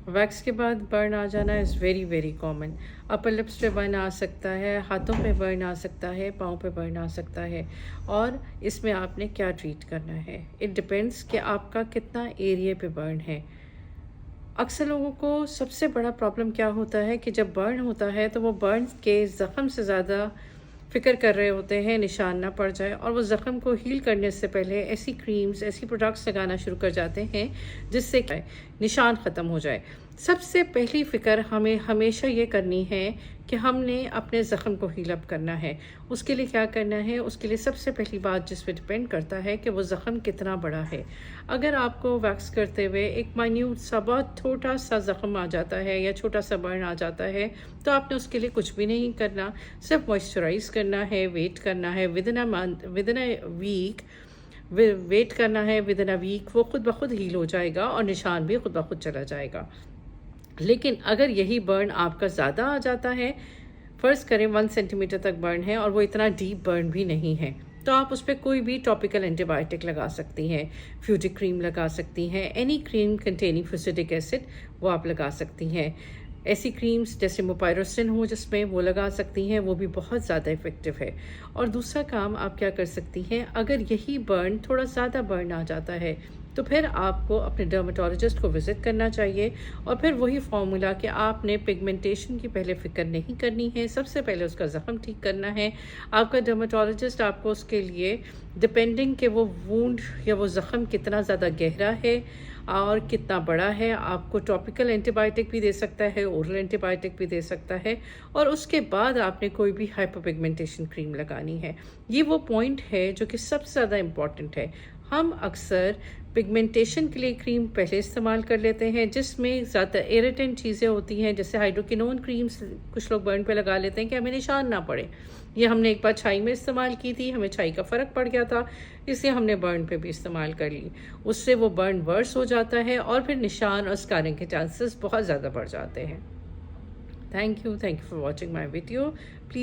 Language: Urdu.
ویکس کے بعد برن آ جانا is very very common. Upper lips پہ برن آ سکتا ہے، ہاتھوں پہ برن آ سکتا ہے، پاؤں پہ برن آ سکتا ہے. اور اس میں آپ نے کیا ٹریٹ کرنا ہے، اٹ ڈپینڈس کہ آپ کا کتنا ایریا پہ برن ہے. اکثر لوگوں کو سب سے بڑا پرابلم کیا ہوتا ہے کہ جب برن ہوتا ہے تو وہ برن کے زخم سے زیادہ فکر کر رہے ہوتے ہیں نشان نہ پڑ جائے، اور وہ زخم کو ہیل کرنے سے پہلے ایسی کریمز، ایسی پروڈکٹس لگانا شروع کر جاتے ہیں جس سے نشان ختم ہو جائے. سب سے پہلی فکر ہمیں ہمیشہ یہ کرنی ہے کہ ہم نے اپنے زخم کو ہیل اپ کرنا ہے. اس کے لیے کیا کرنا ہے؟ اس کے لیے سب سے پہلی بات جس پہ ڈپینڈ کرتا ہے کہ وہ زخم کتنا بڑا ہے. اگر آپ کو ویکس کرتے ہوئے ایک مائنیوٹ سا بہت چھوٹا سا زخم آ جاتا ہے یا چھوٹا سا برن آ جاتا ہے تو آپ نے اس کے لیے کچھ بھی نہیں کرنا، صرف موئسچرائز کرنا ہے، ویٹ کرنا ہے with in a week wait کرنا ہے. ود ان اے ویک وہ خود بخود ہیل ہو جائے گا اور نشان بھی خود بخود چلا جائے گا. لیکن اگر یہی برن آپ کا زیادہ آ جاتا ہے، فرض کریں 1 سینٹی میٹر تک برن ہے اور وہ اتنا ڈیپ برن بھی نہیں ہے، تو آپ اس پہ کوئی بھی ٹاپیکل اینٹی بائیوٹک لگا سکتی ہیں. فیوجک کریم لگا سکتی ہیں، اینی کریم کنٹیننگ فیوسیڈک ایسڈ وہ آپ لگا سکتی ہیں. ایسی کریمز جیسے موپائروسٹن ہو جس میں وہ لگا سکتی ہیں، وہ بھی بہت زیادہ افیکٹو ہے. اور دوسرا کام آپ کیا کر سکتی ہیں، اگر یہی برن تھوڑا زیادہ برن آ جاتا ہے تو پھر آپ کو اپنے ڈرمیٹولوجسٹ کو وزٹ کرنا چاہیے. اور پھر وہی فارمولا کہ آپ نے پگمنٹیشن کی پہلے فکر نہیں کرنی ہے، سب سے پہلے اس کا زخم ٹھیک کرنا ہے. آپ کا ڈرمیٹولوجسٹ آپ کو اس کے لیے ڈپینڈنگ کہ وہ وونڈ یا وہ زخم کتنا زیادہ گہرا ہے اور کتنا بڑا ہے، آپ کو ٹاپیکل اینٹی بائیوٹک بھی دے سکتا ہے، اورل اینٹی بائیوٹک بھی دے سکتا ہے. اور اس کے بعد آپ نے کوئی بھی ہائپر پگمنٹیشن کریم لگانی ہے. یہ وہ پوائنٹ ہے جو کہ سب سے زیادہ امپورٹنٹ ہے. ہم اکثر پگمنٹیشن کے لیے کریم پہلے استعمال کر لیتے ہیں جس میں زیادہ ایریٹنٹ چیزیں ہوتی ہیں، جیسے ہائیڈروکینون کریمز کچھ لوگ برن پہ لگا لیتے ہیں کہ ہمیں نشان نہ پڑے. یہ ہم نے ایک بار چھائی میں استعمال کی تھی، ہمیں چھائی کا فرق پڑ گیا تھا، اس لیے ہم نے برن پہ بھی استعمال کر لی. اس سے وہ برن ورس ہو جاتا ہے اور پھر نشان اور اسکارنگ کے چانسز بہت زیادہ بڑھ جاتے ہیں. Thank you for watching my video. Please